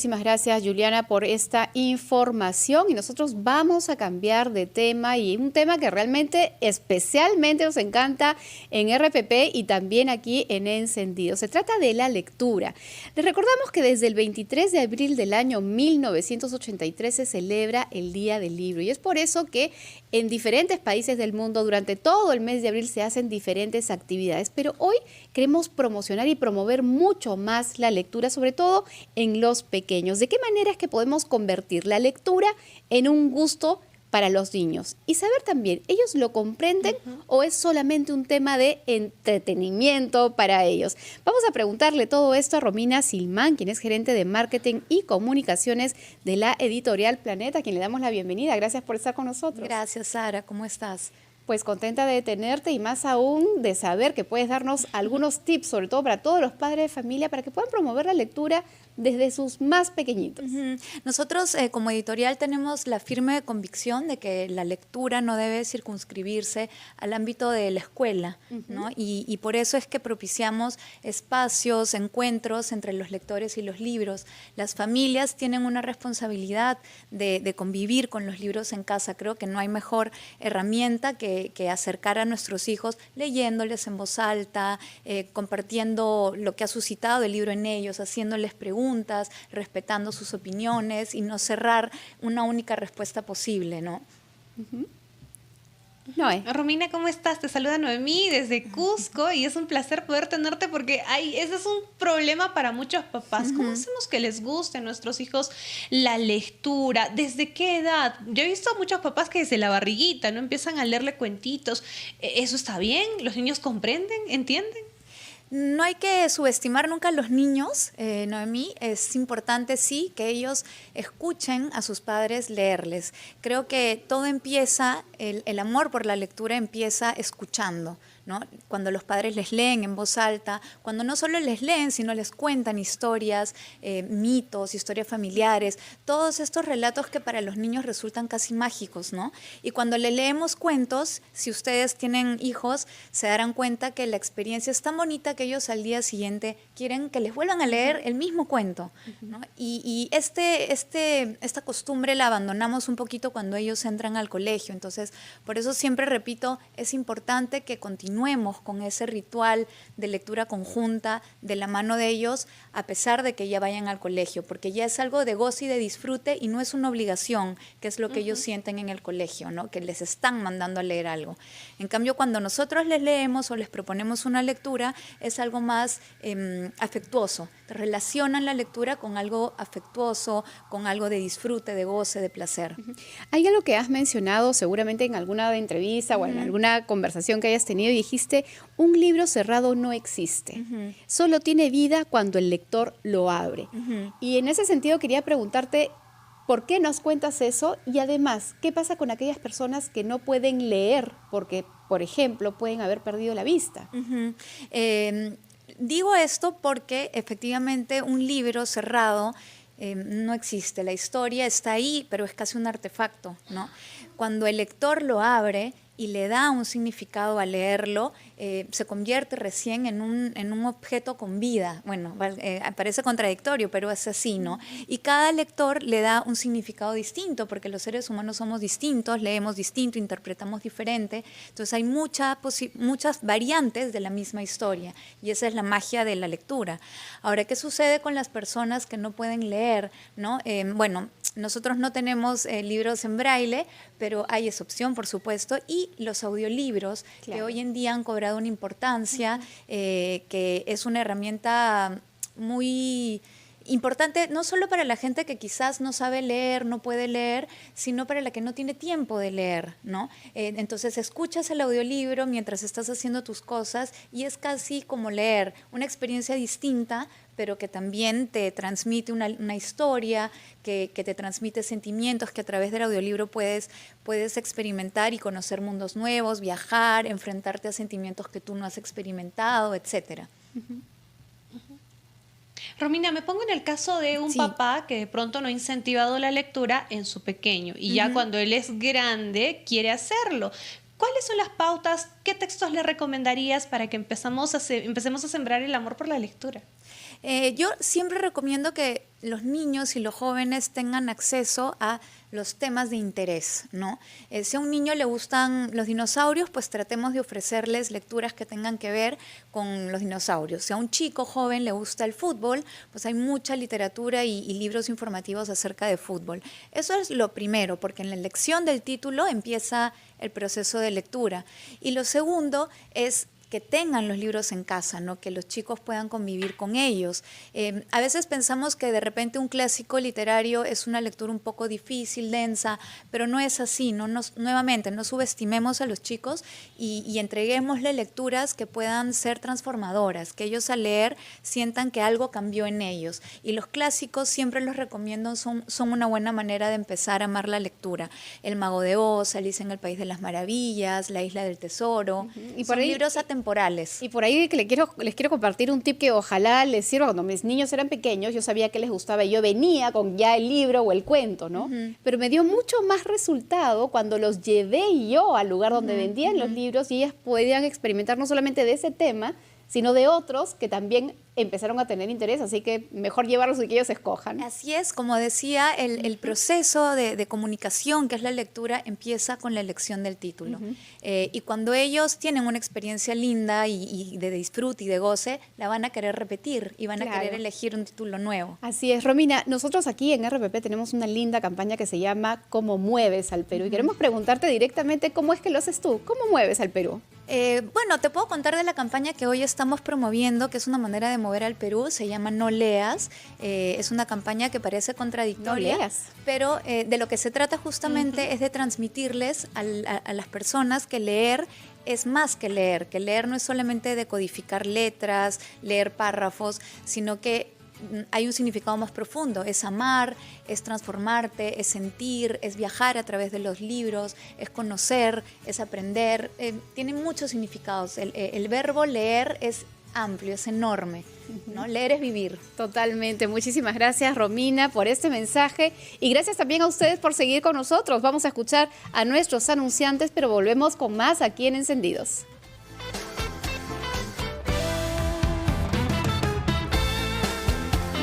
Muchísimas gracias, Juliana, por esta información y nosotros vamos a cambiar de tema y un tema que realmente especialmente nos encanta en RPP y también aquí en Encendido. Se trata de la lectura. Les recordamos que desde el 23 de abril del año 1983 se celebra el Día del Libro y es por eso que en diferentes países del mundo durante todo el mes de abril se hacen diferentes actividades, pero hoy queremos promocionar y promover mucho más la lectura, sobre todo en los pequeños. ¿De qué manera es que podemos convertir la lectura en un gusto para los niños? Y saber también, ¿ellos lo comprenden o es solamente un tema de entretenimiento para ellos? Vamos a preguntarle todo esto a Romina Silmán, quien es gerente de marketing y comunicaciones de la editorial Planeta, a quien le damos la bienvenida. Gracias por estar con nosotros. Gracias, Sara. ¿Cómo estás? Pues contenta de tenerte y más aún de saber que puedes darnos algunos tips, sobre todo para todos los padres de familia, para que puedan promover la lectura desde sus más pequeñitos. Nosotros como editorial tenemos la firme convicción de que la lectura no debe circunscribirse al ámbito de la escuela, ¿no? Y por eso es que propiciamos espacios, encuentros entre los lectores y los libros. Las familias tienen una responsabilidad de convivir con los libros en casa. Creo que no hay mejor herramienta que acercar a nuestros hijos leyéndoles en voz alta, compartiendo lo que ha suscitado el libro en ellos, haciéndoles preguntas, respetando sus opiniones y no cerrar una única respuesta posible, ¿no? Romina, ¿cómo estás? Te saluda Noemí desde Cusco y es un placer poder tenerte porque ese es un problema para muchos papás. ¿Cómo hacemos que les guste a nuestros hijos la lectura? ¿Desde qué edad? Yo he visto a muchos papás que desde la barriguita no empiezan a leerle cuentitos. ¿Eso está bien? ¿Los niños comprenden? ¿Entienden? No hay que subestimar nunca a los niños, Noemí. Es importante, sí, que ellos escuchen a sus padres leerles. Creo que todo empieza, el amor por la lectura empieza escuchando, ¿no? Cuando los padres les leen en voz alta, cuando no solo les leen, sino les cuentan historias, mitos, historias familiares, todos estos relatos que para los niños resultan casi mágicos, ¿no? Y cuando le leemos cuentos, si ustedes tienen hijos, se darán cuenta que la experiencia es tan bonita que ellos al día siguiente quieren que les vuelvan a leer el mismo cuento, ¿no? Y esta costumbre la abandonamos un poquito cuando ellos entran al colegio. Entonces, por eso siempre repito, es importante que continuemos con ese ritual de lectura conjunta de la mano de ellos, a pesar de que ya vayan al colegio, porque ya es algo de goce y de disfrute y no es una obligación, que es lo que ellos sienten en el colegio, ¿no? Que les están mandando a leer algo. En cambio, cuando nosotros les leemos o les proponemos una lectura, es algo más afectuoso. Relacionan la lectura con algo afectuoso, con algo de disfrute, de goce, de placer. Hay algo que has mencionado seguramente en alguna entrevista o en alguna conversación que hayas tenido y dijiste, un libro cerrado no existe, solo tiene vida cuando el lector lo abre. Y en ese sentido quería preguntarte, ¿por qué nos cuentas eso? Y además, ¿qué pasa con aquellas personas que no pueden leer porque, por ejemplo, pueden haber perdido la vista? Digo esto porque efectivamente un libro cerrado no existe. La historia está ahí, pero es casi un artefacto, ¿no? Cuando el lector lo abre y le da un significado a leerlo, se convierte recién en un objeto con vida. Bueno, parece contradictorio, pero es así, ¿no? Y cada lector le da un significado distinto, porque los seres humanos somos distintos, leemos distinto, interpretamos diferente. Entonces hay muchas variantes de la misma historia, y esa es la magia de la lectura. Ahora, ¿qué sucede con las personas que no pueden leer, ¿no? Bueno, nosotros no tenemos libros en braille, pero hay esa opción, por supuesto, y los audiolibros, que hoy en día han cobrado una importancia, que es una herramienta muy importante, no solo para la gente que quizás no sabe leer, no puede leer, sino para la que no tiene tiempo de leer, ¿no? Entonces escuchas el audiolibro mientras estás haciendo tus cosas y es casi como leer, una experiencia distinta, pero que también te transmite una historia, que te transmite sentimientos, que a través del audiolibro puedes experimentar y conocer mundos nuevos, viajar, enfrentarte a sentimientos que tú no has experimentado, etcétera. Romina, me pongo en el caso de un papá que de pronto no ha incentivado la lectura en su pequeño y ya cuando él es grande quiere hacerlo. ¿Cuáles son las pautas? ¿Qué textos le recomendarías para que empecemos a sembrar el amor por la lectura? Yo siempre recomiendo que los niños y los jóvenes tengan acceso a los temas de interés, ¿no? Si a un niño le gustan los dinosaurios, pues tratemos de ofrecerles lecturas que tengan que ver con los dinosaurios. Si a un chico joven le gusta el fútbol, pues hay mucha literatura y libros informativos acerca de fútbol. Eso es lo primero, porque en la elección del título empieza el proceso de lectura. Y lo segundo es que tengan los libros en casa, ¿no? Que los chicos puedan convivir con ellos. A veces pensamos que de repente un clásico literario es una lectura un poco difícil, densa, pero no es así. Nuevamente, no subestimemos a los chicos y entreguémosle lecturas que puedan ser transformadoras, que ellos al leer sientan que algo cambió en ellos. Y los clásicos siempre los recomiendo, son una buena manera de empezar a amar la lectura. El Mago de Oz, Alicia en el País de las Maravillas, La Isla del Tesoro. Y son libros atemporales. Y por ahí que les quiero compartir un tip que ojalá les sirva. Cuando mis niños eran pequeños, yo sabía que les gustaba y yo venía con ya el libro o el cuento, ¿no? Pero me dio mucho más resultado cuando los llevé yo al lugar donde vendían los libros y ellas podían experimentar no solamente de ese tema, sino de otros que también empezaron a tener interés, así que mejor llevarlos y que ellos escojan. Así es, como decía, el proceso de comunicación, que es la lectura, empieza con la elección del título. Y cuando ellos tienen una experiencia linda y de disfrute y de goce, la van a querer repetir y van a querer elegir un título nuevo. Así es, Romina, nosotros aquí en RPP tenemos una linda campaña que se llama ¿Cómo mueves al Perú? Y queremos preguntarte directamente cómo es que lo haces tú, ¿cómo mueves al Perú? Bueno, te puedo contar de la campaña que hoy estamos promoviendo, que es una manera de mover al Perú, se llama No Leas. Es una campaña que parece contradictoria, No leas. pero de lo que se trata justamente es de transmitirles a las personas que leer es más que leer no es solamente decodificar letras, leer párrafos, sino que hay un significado más profundo, es amar, es transformarte, es sentir, es viajar a través de los libros, es conocer, es aprender, tiene muchos significados. El verbo leer es amplio, es enorme, ¿no? Leer es vivir. Totalmente. Muchísimas gracias, Romina, por este mensaje y gracias también a ustedes por seguir con nosotros. Vamos a escuchar a nuestros anunciantes, pero volvemos con más aquí en Encendidos.